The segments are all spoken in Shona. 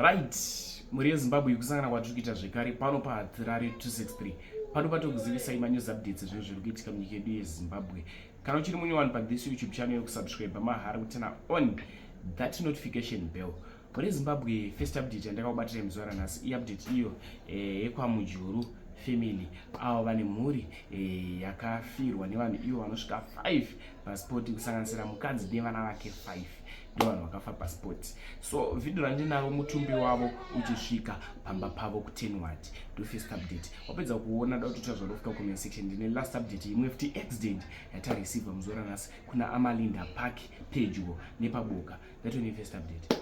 Right, muri Zimbabwe kusangana kwatiri kuita zvekare pano paHarare 263 pano patokuzivisai manews updates zvinhu zviri kuitika munyika yedu yeZimbabwe. Kana uchiri munyowani pa this YouTube channel yokusubscribe mahara kutana on that notification bell. Muri Zimbabwe first update yandakakubatira muzuva ranhasi i-update iyo yekwamujuru family avo vane mhuri yakafirwa nevanhu ivo vanosvika 5 pasipoti kusanganisira mukadzi nevana vake 5 ndo vanhu vakafa pasipoti. So video randinaro mutumbi wavo uchisvika pamba pavo ku10 watt ndo first update. Wapedza kuona dautoita zvarofika comment section ndine last update imwe futi accident yatareceiva muzuva ranhasi kuna Amalinda Park pedyo nepaboka. That one first update.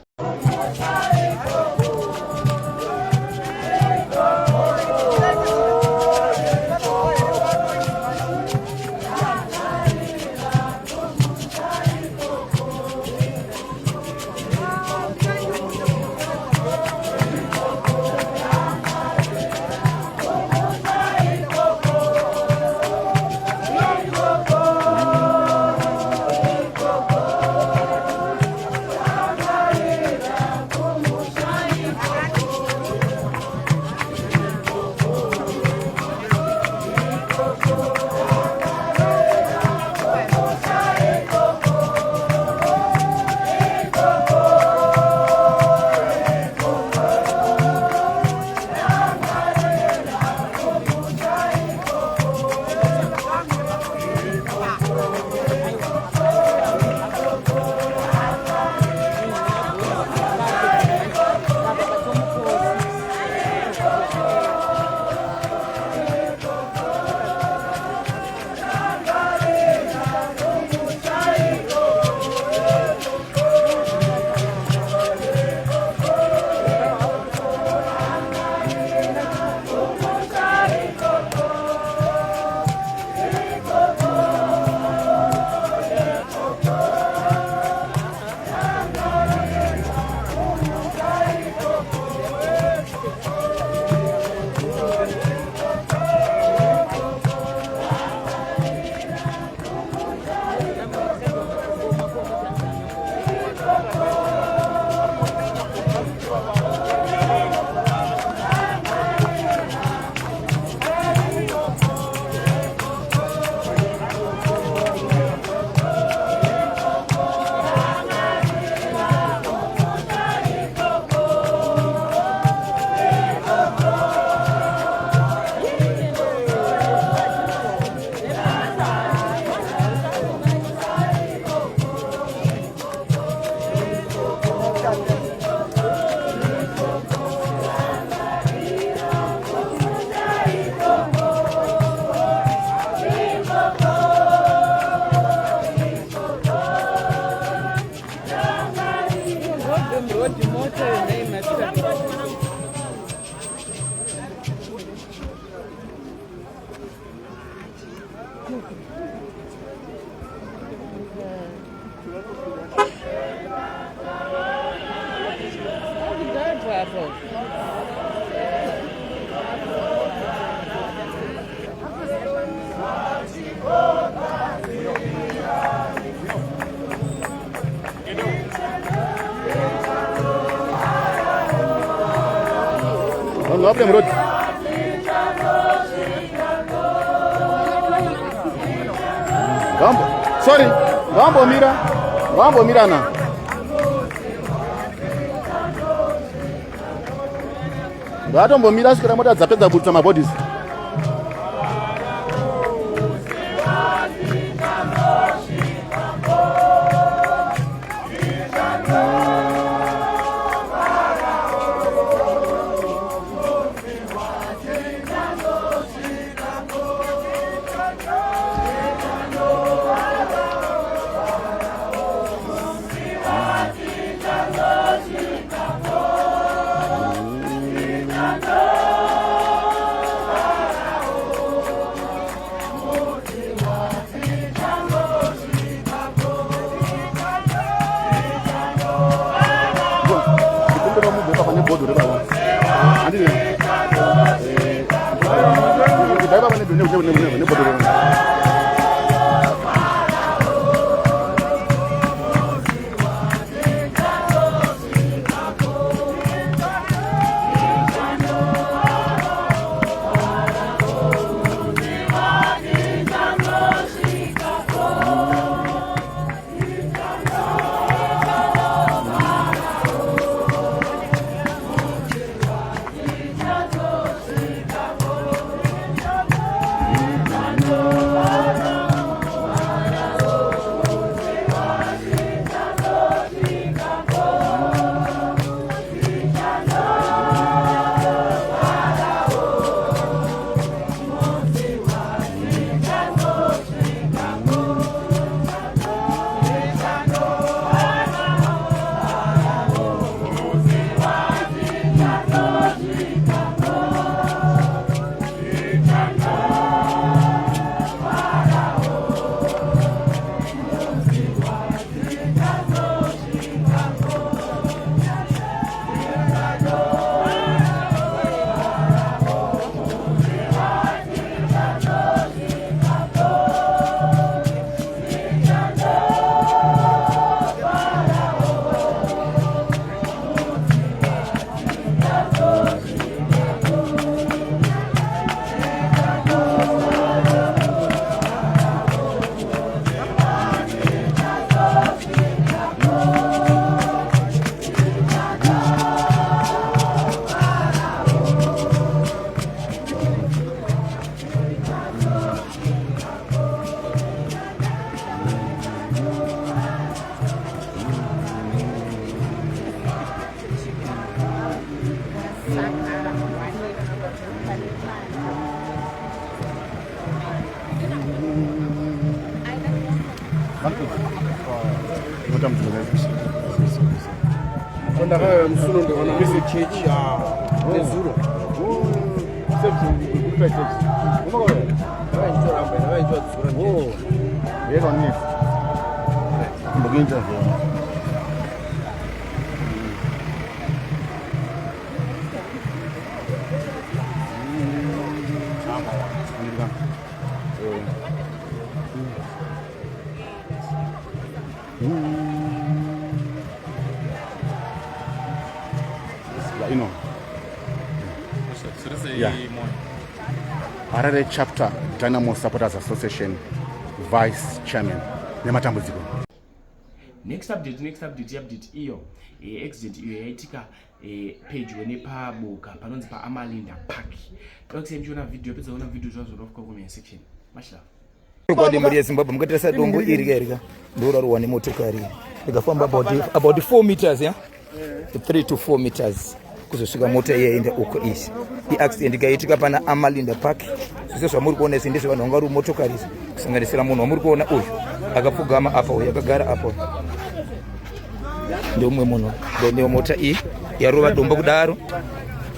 Up them road. Gambo. Sorry. Gambo mira na. Ngatombo mira sikira mota dzapedza kutsa mabodies. ndakaya musuno ndikaona mese chechi nezuro Harare Chapter Dynamo Supporters Association Vice Chairman nematambudziko. Next update iyo accident iyo yaitika page wene paboka panonzi pa Amalinda Park. Tokusemchiona video pedza ona video zvazvorofika comment section. Mashla. Kwadi muri Zimbabwe mukatarisa dombo iri rega ndora ruwa nemotokari ikafamba about 4 meters 3 to 4 meters kuzosvika mota iyaenda uko isi accident ikaitika pana Amalinda Park. Zvese zvamuri kuona izvi ndizvo vanhu vanga vari motokari kusanganisira munhu wamuri kuona uyu akapfugama apa uyu akagara apa ndomwe munhu ndomwe mota iyi yarova dombo kudaro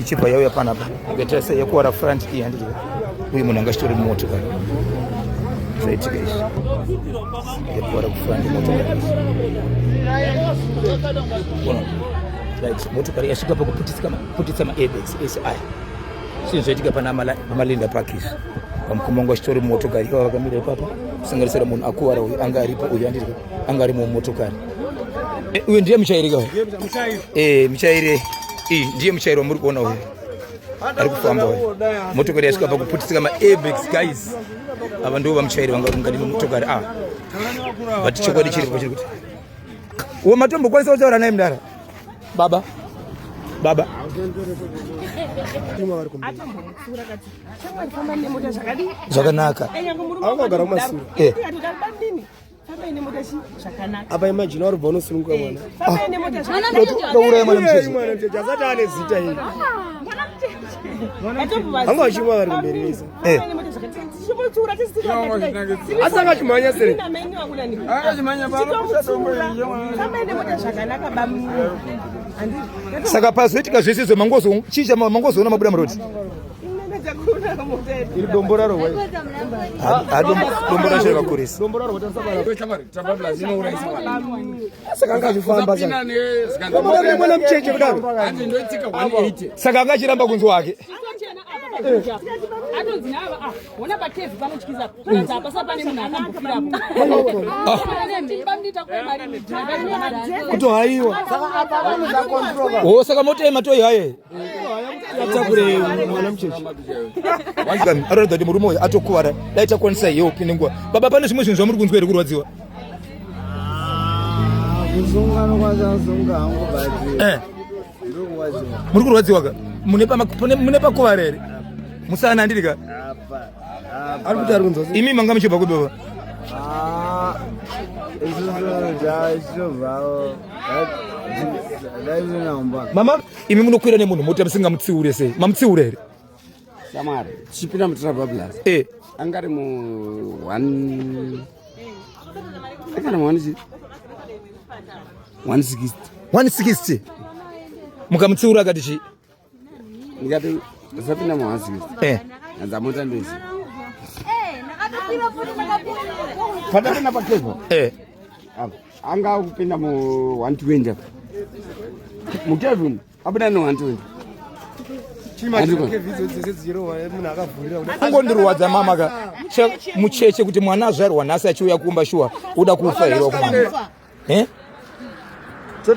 ichibva yauya panapa ikatarisa yakuwara front iyi handiti uyu munhu anga chitori mumotokari zvaitika izvi yakuwara kufront motokari right motokari yasvika pakuputisa ma-airbags ese aya zvinhu zvaitika pana Amalinda Park izvi pamukomongo chitori motokari iva vakamira ipapo kusanganisira munhu akuwara uyu anga aripo uyu anditi anga ari mumotokari uyu ndiye muchairi kawo muchairi ndiye muchairi wamuri kuona uyu ari kufamba uyu motokari yasvika pakuputisika ma-airbags guys ava ndo vamuchairi vanga ungadi mumotokari but chokwadi chiripo chiri kuti uwo matombo kwanisa kutaura naye mudara baba zvakanaka akagara kumasura apa imagine uri bva unosununguka mwana ndouraya mwana muchezo asati ane zita iri anga vachimwa vari kumberi vese asi angachimhanya sere saka pazoitika zvese izvo mangozoona mabuda muroti iri dombo raro dombo racho rakakurisa saka angazvifamba mwana mucheche kudaro saka anga achiramba kunzi wake kutohaiwa saka motema toihaye takure mwana mucheche aroradza kuti murume uyu atokuvara dai takwanisa iye upinde nguva baba pane zvimwe zvinhu zvamuri kunzwa here kurwadziwa muri kurwadziwa ka mune pakuvara here musana handiri ka ari kuti ari kunzwa imi manga muchibva kubeva mama imi munokwira nemunhu mota musingamutsiure sei mamutsiure here Samari, chipinda mutrapa plus. Angari mu 160 mukamutsiura akati chi ndikati zapinda mu 160 nzamota ndezi patana na pakepo anga kupinda mu 120 mu Kevin abada no 120 ungondirwadza mama ka mucheche kuti mwana azvarwa nhasi achiuya kuumba shuwa uda kufa here wakomana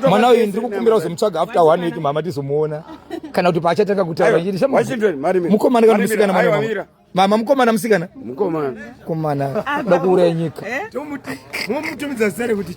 mwana uyu ndiri kukumbira kuzomutsvaga after 1 week mama tizomuona kana kuti paachatanga kutaura mukomana kana musikana mama mukomana musikana mukomana da kuuraya nyika mutumidza zare kuti